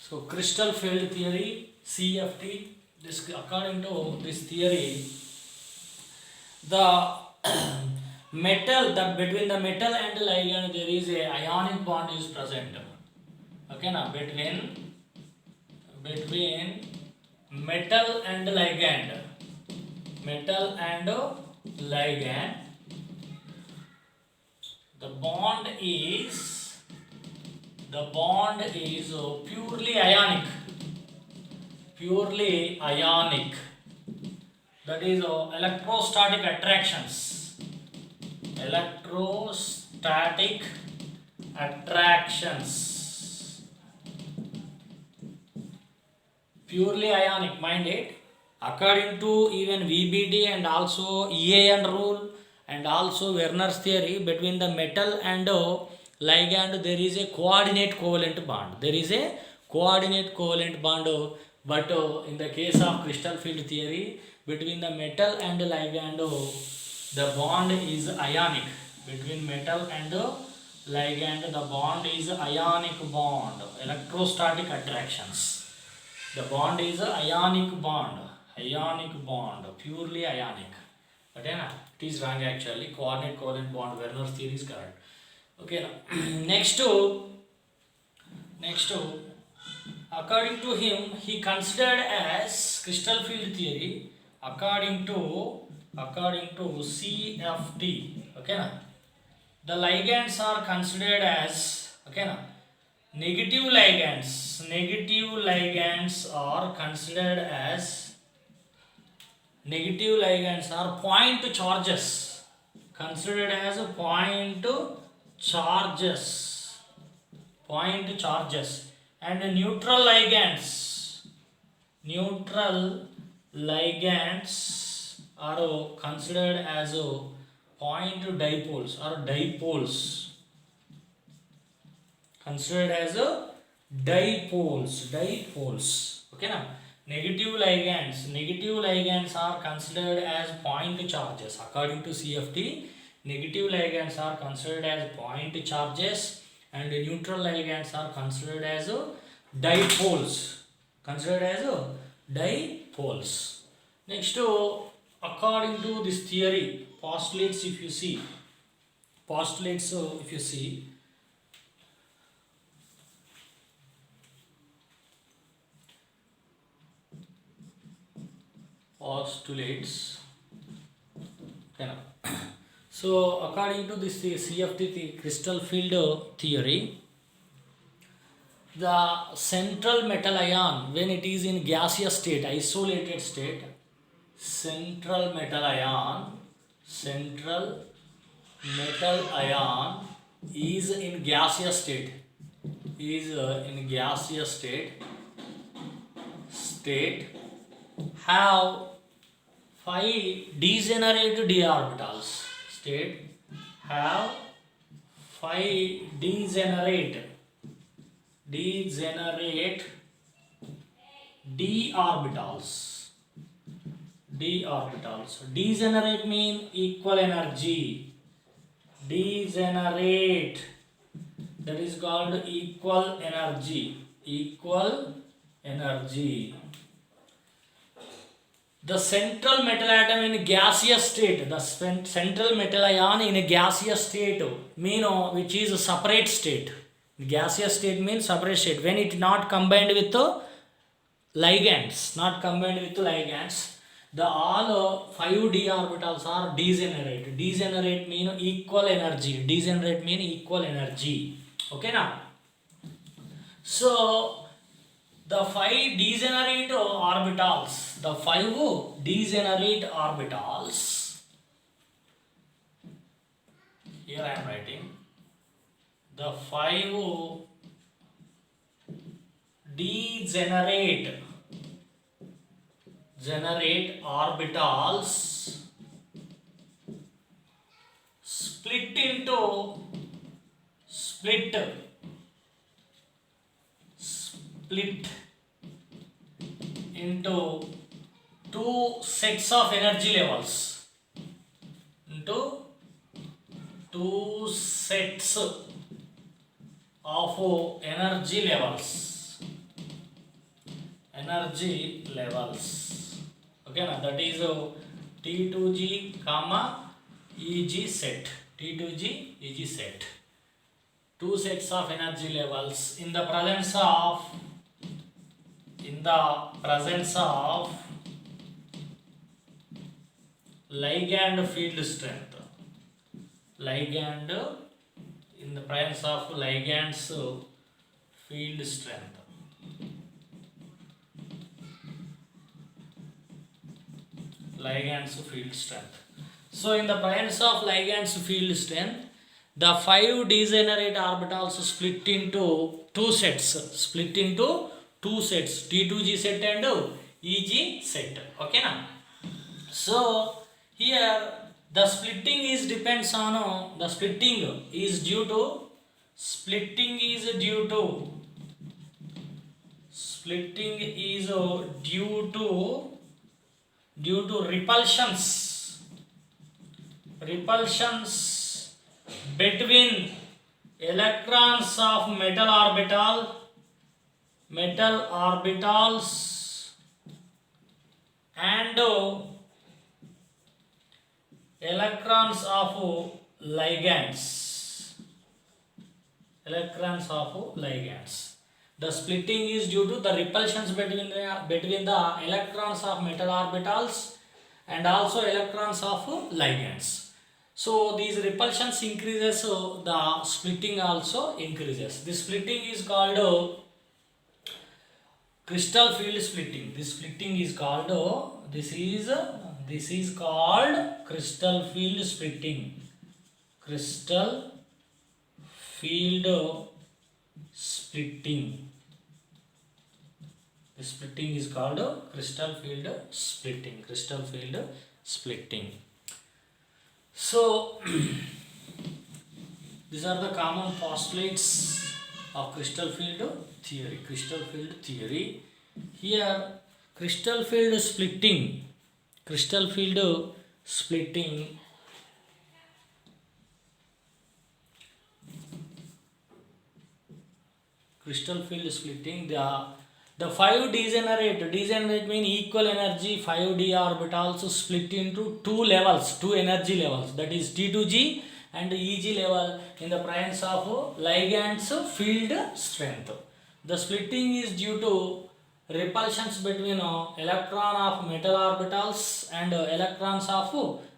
So crystal field theory, CFT. This, according to this theory, the metal, that between the metal and the ligand there is a ionic bond is present. Okay, now between metal and ligand, metal and ligand, the bond is purely ionic, that is electrostatic attractions, purely ionic, mind it. According to even VBD and also EAN rule and also Werner's theory, between the metal and ligand there is a coordinate covalent bond. But in the case of crystal field theory, between the metal and ligand the bond is ionic. Between metal and ligand the bond is ionic bond, electrostatic attractions. The bond is a ionic bond, purely ionic. Okay, na? It is wrong actually. Coordinate covalent bond, Werner's theory is correct. Okay, now next to according to him, he considered as crystal field theory according to CFT. Okay, na? The ligands are considered as, okay, na? Negative ligands are considered as point charges, and neutral ligands are considered as point dipoles or dipoles. Considered as dipoles. Okay, now negative ligands are considered as point charges. According to CFT, negative ligands are considered as point charges and neutral ligands are considered as dipoles. Next, according to this theory, postulates if you see, postulates okay, now. So according to this CFT crystal field theory, the central metal ion, when it is in gaseous state, isolated state, central metal ion is in gaseous state, have 5 degenerate d orbitals. Have 5 degenerate d orbitals. Degenerate mean equal energy. Degenerate, that is called equal energy. The central metal atom in gaseous state, the central metal ion in a gaseous state which is a separate state. Gaseous state means separate state. When it not combined with ligands, the all 5 d orbitals are degenerate. Degenerate mean equal energy. Okay, now. So the 5 degenerate orbitals, here I am writing the 5 degenerate orbitals split into 2 sets of energy levels, into 2 sets of energy levels. energy levels. Okay na, that is T2G comma EG set. T2G EG set, two sets of energy levels in the presence of ligand field strength. Ligand, in the presence of ligand's field strength. Ligand's field strength. So in the presence of ligand's field strength, the 5 degenerate orbitals split into two sets. T2G set and EG set. Okay na? So here the splitting is due to repulsions between electrons of metal orbitals and electrons of ligands. The splitting is due to the repulsions between the electrons of metal orbitals and also electrons of ligands. So these repulsions increases, the splitting also increases. This splitting is called crystal field splitting. This is called crystal field splitting. Crystal field splitting. This splitting is called crystal field splitting. So these are the common postulates of crystal field theory. Here crystal field splitting the 5 degenerate mean equal energy 5d orbitals split into two energy levels, that is T2G and EG level in the presence of ligand's field strength. The splitting is due to repulsions between electron of metal orbitals and electrons of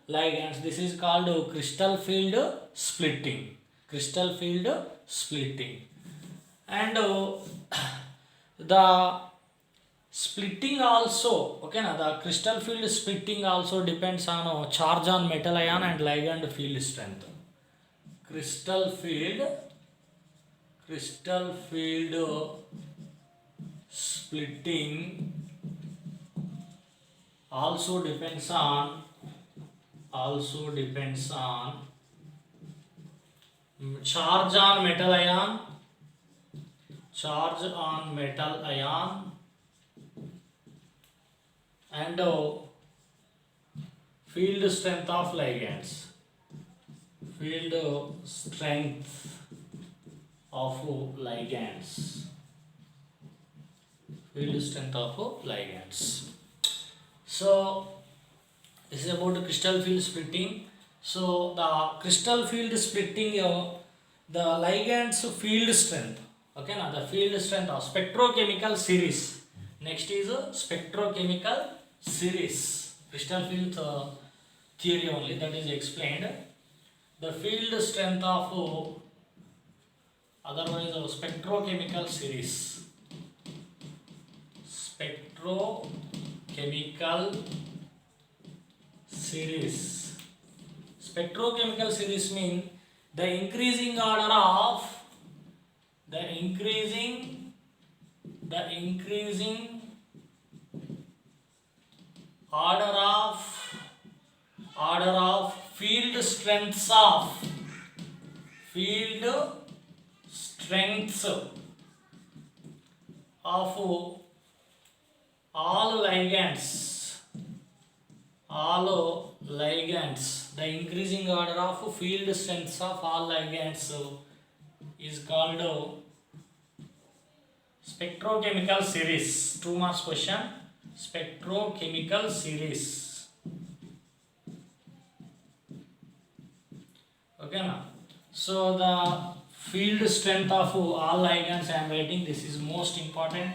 ligands. This is called crystal field splitting. And the splitting also, okay na, the crystal field splitting also depends on charge on metal ion and ligand field strength. Crystal field splitting also depends on charge on metal ion and field strength of ligands. So this is about the crystal field splitting. So the crystal field splitting, the ligand's field strength, okay now, the field strength of spectrochemical series. Next is spectrochemical series. Crystal field theory only, that is explained. The field strength of otherwise spectrochemical series. Spectrochemical series mean the increasing order of field strengths of all ligands. The increasing order of field strengths of all ligands is called Spectrochemical series. 2 marks question. Spectrochemical series. Okay now. So the field strength of all ligands I am writing. This is most important.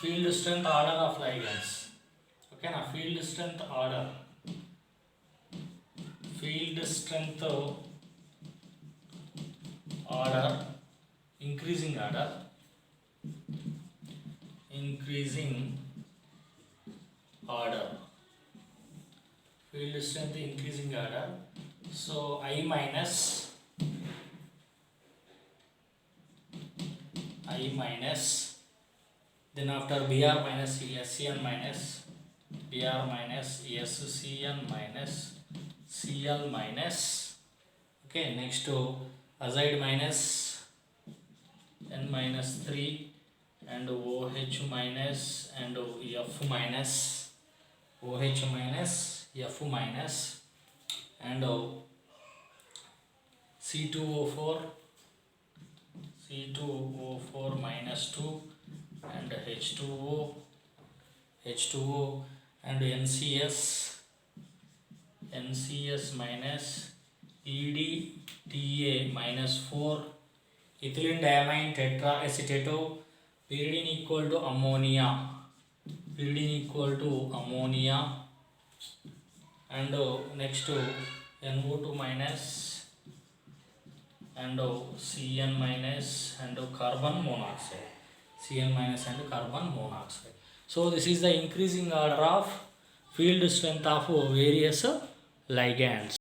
Field strength order of ligands. Okay now. Field strength order. Field strength order. Increasing order. Increasing order. Field strength increasing order. So I minus, then after Br minus Scn minus, Br minus Scn minus, Cl minus. Okay, next to azide minus, N minus 3 and OH minus and F minus, OH minus, F minus and C2O4, C2O4 minus 2 and H2O and NCS, minus EDTA minus 4, ethylene diamine tetraacetate, pyridine equal to ammonia, and next NO2 minus and Cn minus and carbon monoxide, So this is the increasing order of field strength of various ligands.